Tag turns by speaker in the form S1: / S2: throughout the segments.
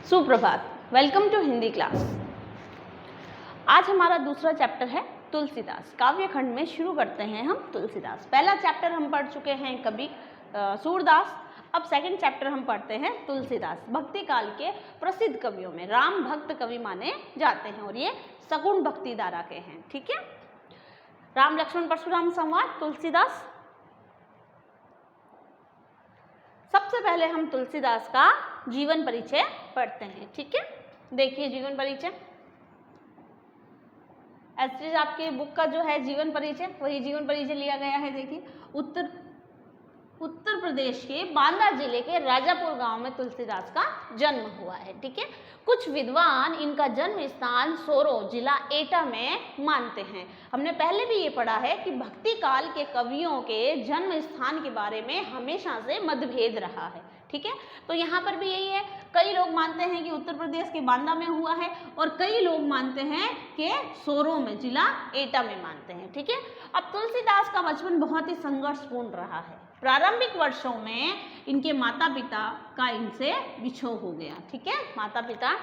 S1: सुप्रभात, welcome to Hindi class. आज हमारा दूसरा चैप्टर है तुलसीदास। काव्य खंड में शुरू करते हैं हम तुलसीदास। पहला चैप्टर हम पढ़ चुके हैं कवि सूरदास। अब सेकंड चैप्टर हम पढ़ते हैं तुलसीदास। भक्ति काल के प्रसिद्ध कवियों में राम भक्त कवि माने जाते हैं और ये सगुण भक्ति धारा के हैं। ठीक है, राम लक्ष्मण परशुराम संवाद तुलसीदास। सबसे पहले हम तुलसीदास का जीवन परिचय पढ़ते हैं। ठीक है, देखिए जीवन परिचय ऐसे आपके बुक का जो है जीवन परिचय, वही जीवन परिचय लिया गया है। देखिए उत्तर प्रदेश के बांदा जिले के राजापुर गांव में तुलसीदास का जन्म हुआ है। ठीक है, कुछ विद्वान इनका जन्म स्थान सोरो जिला एटा में मानते हैं। हमने पहले भी ये पढ़ा है कि भक्ति काल के कवियों के जन्म स्थान के बारे में हमेशा से मतभेद रहा है। ठीक है, तो यहाँ पर भी यही है, कई लोग मानते हैं कि उत्तर प्रदेश के बांदा में हुआ है और कई लोग मानते हैं कि सोरो में जिला एटा में मानते हैं। ठीक है, अब तुलसीदास का बचपन बहुत ही संघर्षपूर्ण रहा है। प्रारंभिक वर्षों में इनके माता पिता का इनसे विछोह हो गया। ठीक है, माता पिता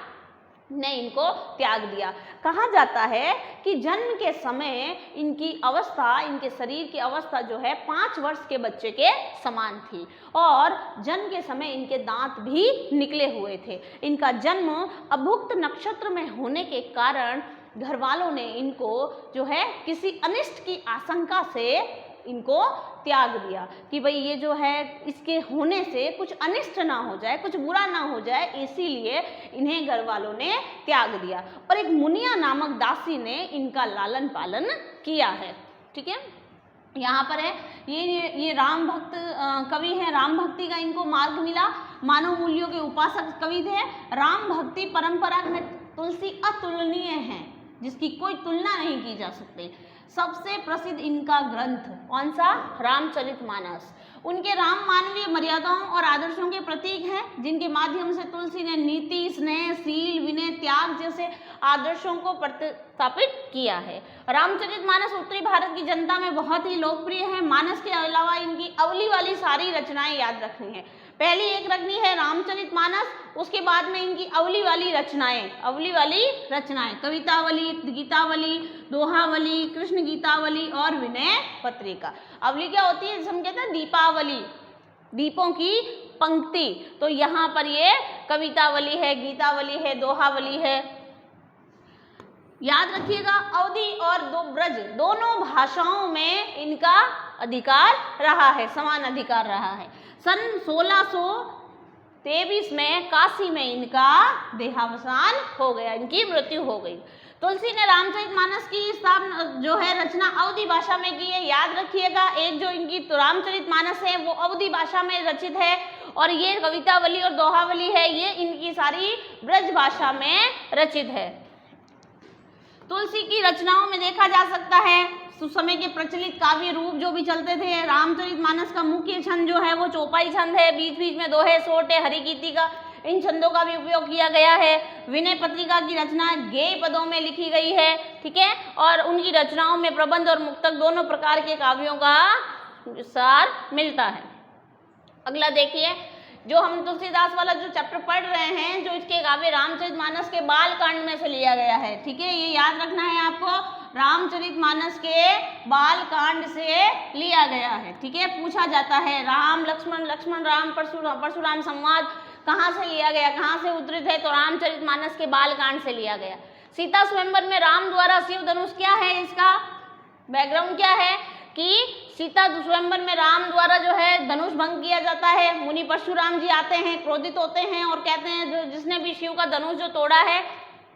S1: ने इनको त्याग दिया। कहा जाता है कि जन्म के समय इनकी अवस्था, इनके शरीर की अवस्था जो है 5 वर्ष के बच्चे के समान थी और जन्म के समय इनके दांत भी निकले हुए थे। इनका जन्म अभुक्त नक्षत्र में होने के कारण घर वालों ने इनको जो है किसी अनिष्ट की आशंका से इनको त्याग दिया कि भाई ये जो है इसके होने से कुछ अनिष्ट ना हो जाए, कुछ बुरा ना हो जाए, इसीलिए इन्हें घर वालों ने त्याग दिया। और एक मुनिया नामक दासी ने इनका लालन पालन किया है। ठीक है, यहाँ पर है ये राम भक्त कवि है। राम भक्ति का इनको मार्ग मिला। मानव मूल्यों के उपासक कवि थे। राम भक्ति परंपरा में तुलसी अतुलनीय है, जिसकी कोई तुलना नहीं की जा सकती। सबसे प्रसिद्ध इनका ग्रंथ कौन सा? रामचरितमानस। उनके राम मानवीय मर्यादाओं और आदर्शों के प्रतीक हैं, जिनके माध्यम से तुलसी ने नीति, स्नेह, शील, विनय, त्याग जैसे आदर्शों को प्रतिस्थापित किया है। रामचरितमानस उत्तरी भारत की जनता में बहुत ही लोकप्रिय है। मानस के अलावा इनकी अवली वाली सारी रचनाएं याद रखनी है। पहली एक रखनी है रामचरितमानस, उसके बाद में इनकी अवली वाली रचनाएं कवितावली, गीतावली, दोहावली, कृष्ण गीतावली और विनय पत्रिका। अवली क्या होती है? जिसे हम कहते हैं दीपावली, दीपों की पंक्ति। तो यहाँ पर ये कवितावली है, गीतावली है, दोहावली है। याद रखिएगा, अवधी और ब्रज दोनों भाषाओं में इनका अधिकार रहा है, समान अधिकार रहा है। सन 1623 में काशी में इनका देहावसान हो गया, इनकी मृत्यु हो गई। तुलसी ने रामचरितमानस की स्थापना जो है रचना अवधी भाषा में की है। याद रखिएगा, एक जो इनकी रामचरितमानस है वो अवधी भाषा में रचित है और ये कवितावली और दोहावली है, ये इनकी सारी ब्रज भाषा में रचित है। तुलसी की रचनाओं में देखा जा सकता है उस समय के प्रचलित काव्य रूप जो भी चलते थे। रामचरितमानस का मुख्य छंद जो है वो चौपाई छंद है, बीच बीच में दोहे, सोटे, हरिकीर्ति का इन छंदों का भी उपयोग किया गया है। विनय पत्रिका की रचना गेय पदों में लिखी गई है। ठीक है, और उनकी रचनाओं में प्रबंध और मुक्तक दोनों प्रकार के काव्यों का सार मिलता है। अगला देखिए, जो हम तुलसीदास वाला जो चैप्टर पढ़ रहे हैं, जो इसके काव्य रामचरितमानस के बाल कांड में से लिया गया है। ठीक है, ये याद रखना है आपको, रामचरितमानस के बाल कांड से लिया गया है। ठीक है, पूछा जाता है राम लक्ष्मण, लक्ष्मण राम, परशुराम संवाद कहाँ से लिया गया, कहाँ से उद्धृत है? तो रामचरितमानस के बाल कांड से लिया गया। सीता स्वयंवर में राम द्वारा शिव धनुष, क्या है इसका बैकग्राउंड, क्या है कि सीता स्वयंवर में राम द्वारा जो है धनुष भंग किया जाता है। मुनि परशुराम जी आते हैं, क्रोधित होते हैं और कहते हैं जो जिसने भी शिव का धनुष जो तोड़ा है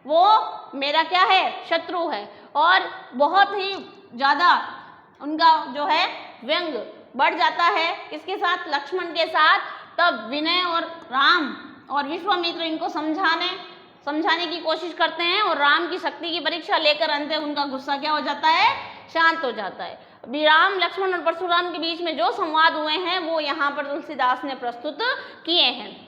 S1: वो मेरा क्या है? शत्रु है। और बहुत ही ज़्यादा उनका जो है व्यंग बढ़ जाता है। इसके साथ लक्ष्मण के साथ तब विनय और राम और विश्वामित्र इनको समझाने की कोशिश करते हैं और राम की शक्ति की परीक्षा लेकर अंत उनका गुस्सा क्या हो जाता है? शांत हो जाता है। अभी राम, लक्ष्मण और परशुराम के बीच में जो संवाद हुए हैं वो यहाँ पर तुलसीदास ने प्रस्तुत किए हैं।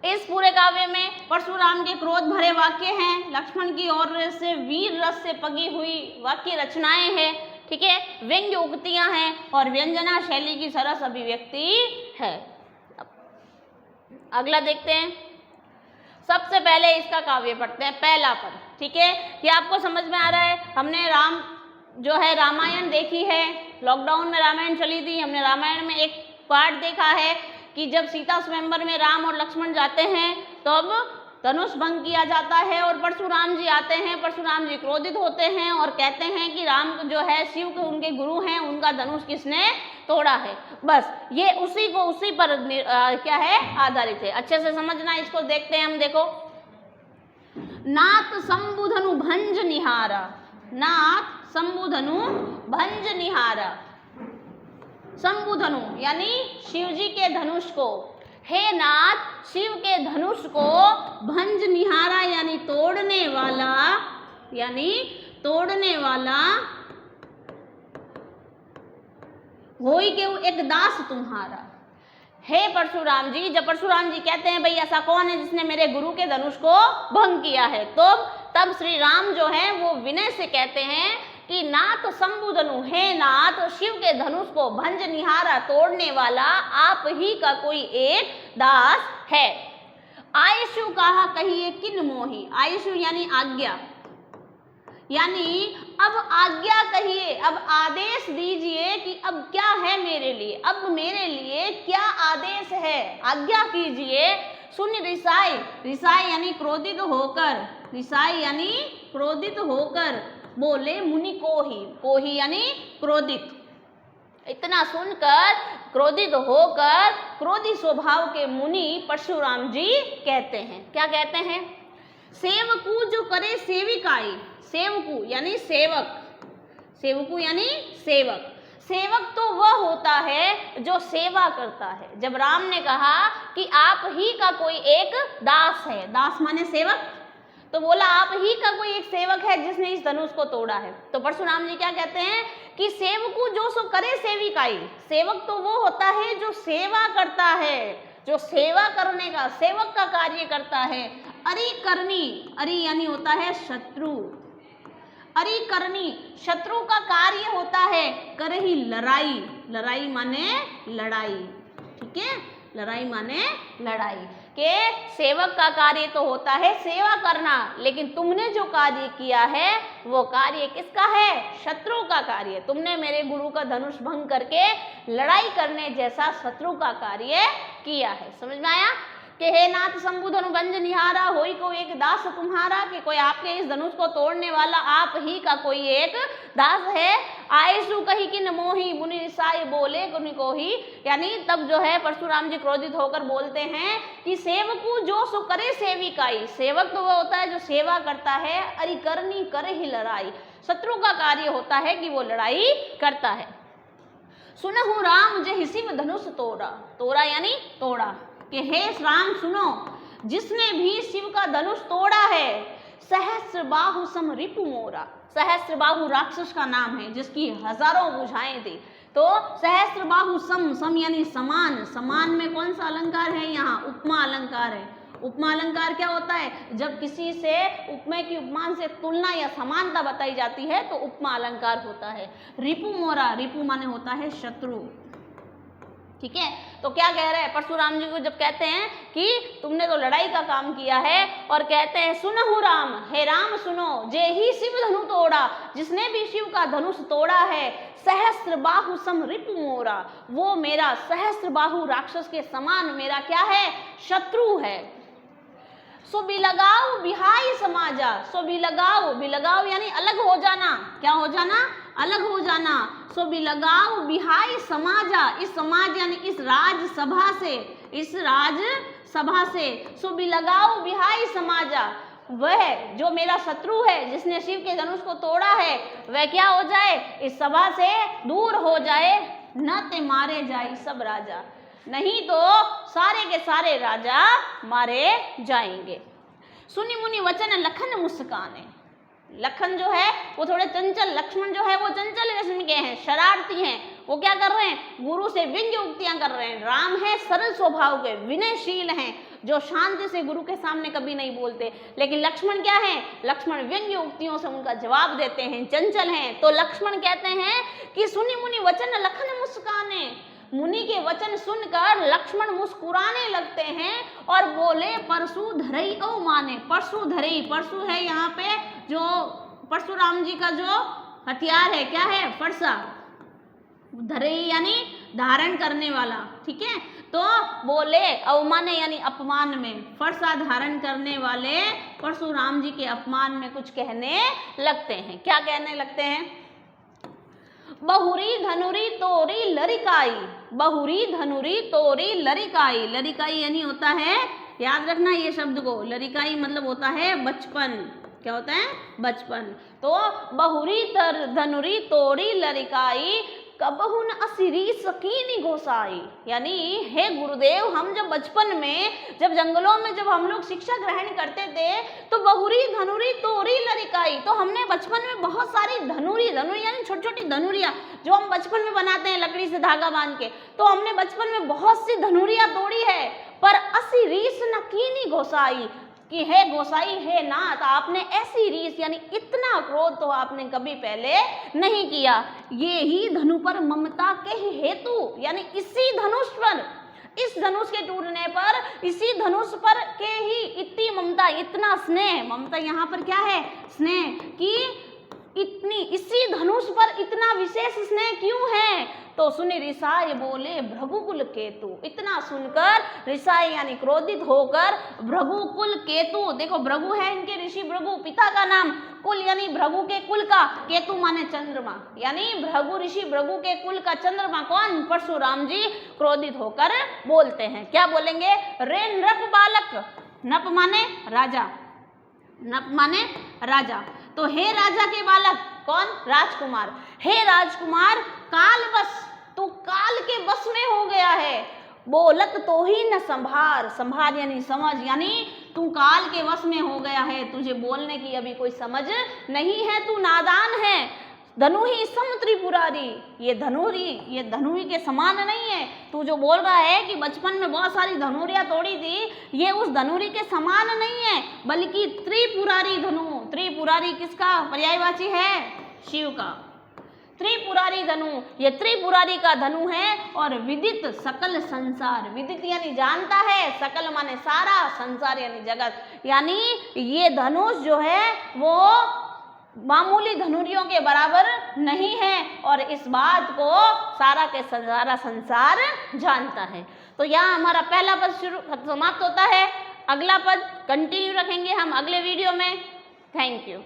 S1: इस पूरे काव्य में परशुराम के क्रोध भरे वाक्य हैं, लक्ष्मण की ओर से वीर रस से पगी हुई वाक्य रचनाएं हैं। ठीक है, व्यंग्य उक्तियां हैं और व्यंजना शैली की सरस अभिव्यक्ति है। अगला देखते हैं, सबसे पहले इसका काव्य पढ़ते हैं, पहला पद, ठीक है। ये आपको समझ में आ रहा है। हमने जो है रामायण देखी है, लॉकडाउन में रामायण चली थी, हमने रामायण में एक पार्ट देखा है कि जब सीता स्वयंवर में राम और लक्ष्मण जाते हैं तब धनुष भंग किया जाता है और परशुराम जी आते हैं। परशुराम जी क्रोधित होते हैं और कहते हैं कि राम जो है शिव के उनके गुरु हैं, उनका धनुष किसने तोड़ा है। बस ये उसी पर क्या है, आधारित है। अच्छे से समझना, इसको देखते हैं हम। देखो, नाथ शंभुधनु भंज निहारा, नाथ शंभुधनु भंज निहारा। शंभुधनु यानी शिव जी के धनुष को, हे नाथ शिव के धनुष को भंज निहारा यानी तोड़ने वाला, यानी तोड़ने वाला, होई के एक दास तुम्हारा। हे परशुराम जी, जब परशुराम जी कहते हैं भाई ऐसा कौन है जिसने मेरे गुरु के धनुष को भंग किया है, तो तब श्री राम जो है वो विनय से कहते हैं कि नाथ शंभुधनु, हे नाथ शिव के धनुष को भंज निहारा, तोड़ने वाला आप ही का कोई एक दास है। आयुषु कहा कहिए किन मोही, आयुषु यानी आज्ञा, यानी अब आज्ञा कहिए, अब आदेश दीजिए कि अब क्या है मेरे लिए, अब मेरे लिए क्या आदेश है, आज्ञा कीजिए। सुन रिसाई, रिसाई यानी क्रोधित होकर, रिसाई यानी क्रोधित होकर बोले मुनि को ही यानी क्रोधित। इतना सुनकर क्रोधित होकर क्रोधी स्वभाव के मुनि परशुराम जी कहते हैं, क्या कहते हैं, सेवकू जो करे सेविकाई, सेवकू यानी सेवक, सेवकू यानी सेवक। सेवक तो वह होता है जो सेवा करता है। जब राम ने कहा कि आप ही का कोई एक दास है, दास माने सेवक, तो बोला आप ही का कोई एक सेवक है जिसने इस धनुष को तोड़ा है। तो परशुराम जी क्या कहते हैं कि सेवकू जो सो करे सेविकाई, सेवक तो वो होता है जो सेवा करता है, जो सेवा करने का, सेवक का कार्य करता है। अरि करनी, अरि यानी होता है शत्रु, अरि करनी शत्रु का कार्य होता है। करही लड़ाई, लड़ाई माने लड़ाई, ठीक है, लड़ाई माने लड़ाई। के सेवक का कार्य तो होता है सेवा करना, लेकिन तुमने जो कार्य किया है वो कार्य किसका है, शत्रु का कार्य। तुमने मेरे गुरु का धनुष भंग करके लड़ाई करने जैसा शत्रु का कार्य किया है। समझ में आया कि हे नाथ शंभुधनु भंज निहारा, होई को एक दास तुम्हारा, कि कोई आपके इस धनुष को तोड़ने वाला आप ही का कोई एक दास है। आयसु कही कि न मोही, मुनि रिसाई बोले गुनि को ही, यानी तब जो है परशुराम जी क्रोधित होकर बोलते हैं कि सेवकू जो सो करे सेविकाई, सेवक तो वह होता है जो सेवा करता है। अरि करनी करे ही लड़ाई, शत्रु का कार्य होता है कि वो लड़ाई करता है। सुनहु राम जे शिव धनुष तोड़ा, तोड़ा यानी तोड़ा, कि हे राम सुनो, जिसने भी शिव का धनुष तोड़ा है, सहस्र बाहु सम रिपु मोरा, सहस्र बाहु राक्षस का नाम है जिसकी हजारों भुजाएं थी। तो सहस्र बाहु सम, सम यानी समान, समान में कौन सा अलंकार है यहाँ, उपमा अलंकार है। उपमा अलंकार क्या होता है, जब किसी से उपमेय की उपमान से तुलना या समानता बताई जाती है तो उपमा अलंकार होता है। रिपु मोरा, रिपु माने होता है शत्रु, ठीक है। तो क्या कह रहे हैं परशुराम जी को, जब कहते हैं कि तुमने तो लड़ाई का काम किया है, और कहते हैं सुनहु राम, हे राम सुनो, जे ही शिव धनु तोड़ा, जिसने भी शिव का धनुष तोड़ा है, सहस्त्र बाहु सम रिपु मोरा, वो मेरा सहस्त्र बाहु राक्षस के समान मेरा क्या है, शत्रु है। सो बिलगाओ बिहाई समाजा, सो बिलगाओ, बिलगाओ यानी अलग हो जाना, क्या हो जाना, अलग हो जाना। सो बिलगाओ बिहाई समाजा, इस समाज यानी इस राजसभा से, इस राजसभा से। सो बिलगाओ बिहाई समाजा, वह जो मेरा शत्रु है जिसने शिव के धनुष को तोड़ा है, वह क्या हो जाए, इस सभा से दूर हो जाए। न ते मारे जाए सब राजा, नहीं तो सारे के सारे राजा मारे जाएंगे। सुनी मुनि वचन लखन मुस्काने, लखन जो है वो थोड़े चंचल, लक्ष्मण जो है वो चंचल किस्म के हैं, शरारती हैं। वो क्या कर रहे हैं, गुरु से व्यंग्य उक्तियां कर रहे हैं। राम है सरल स्वभाव के, विनयशील हैं, जो शांति से गुरु के सामने कभी नहीं बोलते। लेकिन लक्ष्मण क्या है, लक्ष्मण व्यंग्य उक्तियों से उनका जवाब देते हैं, चंचल हैं। तो लक्ष्मण कहते हैं कि सुनी मुनि वचन लखन मुस्काने, मुनि के वचन सुनकर लक्ष्मण मुस्कुराने लगते हैं और बोले परशु धरई ओ माने। परशु धरई, परशु है यहाँ पे जो परशुराम जी का जो हथियार है, क्या है, फरसा। धरई यानी धारण करने वाला, ठीक है। तो बोले अवमाने यानी अपमान में, फरसा धारण करने वाले परशुराम जी के अपमान में कुछ कहने लगते हैं। क्या कहने लगते हैं? बहुरी धनुरी तोरी लरिकाई, बहुरी धनुरी तोरी लरिकाई। लरिकाई यानी होता है, याद रखना ये शब्द को, लरिकाई मतलब होता है बचपन। क्या होता है? बचपन। तो बहुरी धनुरी तोरी लरिकाई कबहुन असिरी सकीनी गोसाई, यानी हे गुरुदेव, हम जब बचपन में, जब जंगलों में जब हम लोग शिक्षा ग्रहण करते थे तो बहुरी धनुरी तोरी लरिकाई, तो हमने बचपन में बहुत सारी धनुरी यानी छोटी छोटी धनुरियाँ जो हम बचपन में बनाते हैं लकड़ी से धागा बांध के, तो हमने बचपन में बहुत सी धनुरियाँ तोड़ी है। पर असी रीस न कीनी गोसाई, कि हे गोसाई हे नाथ, आपने ऐसी रीस यानी इतना क्रोध तो आपने कभी पहले नहीं किया। ये ही धनु पर ममता के हेतु, यानी इसी धनुष पर, इस धनुष के टूटने पर, इसी धनुष पर के ही इतनी ममता, इतना स्नेह, ममता यहाँ पर क्या है? स्नेह, कि इतनी, इसी धनुष पर इतना विशेष स्नेह क्यों है? तो सुनि रिसाय बोले भृगुकुल केतु। इतना सुनकर रिसाय यानी क्रोधित होकर भृगुकुल केतु, देखो भृगु है इनके ऋषि भृगु, पिता का नाम, कुल यानी भृगु के कुल का, केतु माने चंद्रमा, यानी भृगु ऋषि भृगु के कुल का चंद्रमा कौन? परशुराम जी क्रोधित होकर बोलते हैं। क्या बोलेंगे? रे नृप बालक, नप माने राजा, नप माने राजा, तो हे राजा के बालक, कौन? राजकुमार। हे राजकुमार, काल बस, तू काल के बस में हो गया है। बोलत तो ही न संभार, संभार यानी समझ, यानी तू काल के वश में हो गया है, तुझे बोलने की अभी कोई समझ नहीं है, तू नादान है। धनु ही सम त्रिपुरारी, ये धनुरी के समान नहीं है। तू जो बोल रहा है कि बचपन में बहुत सारी धनुरियाँ तोड़ी थी, ये उस धनुरी के समान नहीं है, बल्कि त्रिपुरारी धनु। त्रिपुरारी किसका पर्यायवाची है? शिव का। त्रिपुरारी धनु, ये त्रिपुरारी का धनु है। और विदित सकल संसार, विदित यानी जानता है, सकल माने सारा, संसार यानी जगत, यानी ये धनुष जो है वो मामूली धनुरियों के बराबर नहीं है, और इस बात को सारा के सारा संसार जानता है। तो यहाँ हमारा पहला पद समाप्त होता है। अगला पद कंटिन्यू रखेंगे हम अगले वीडियो में। Thank you.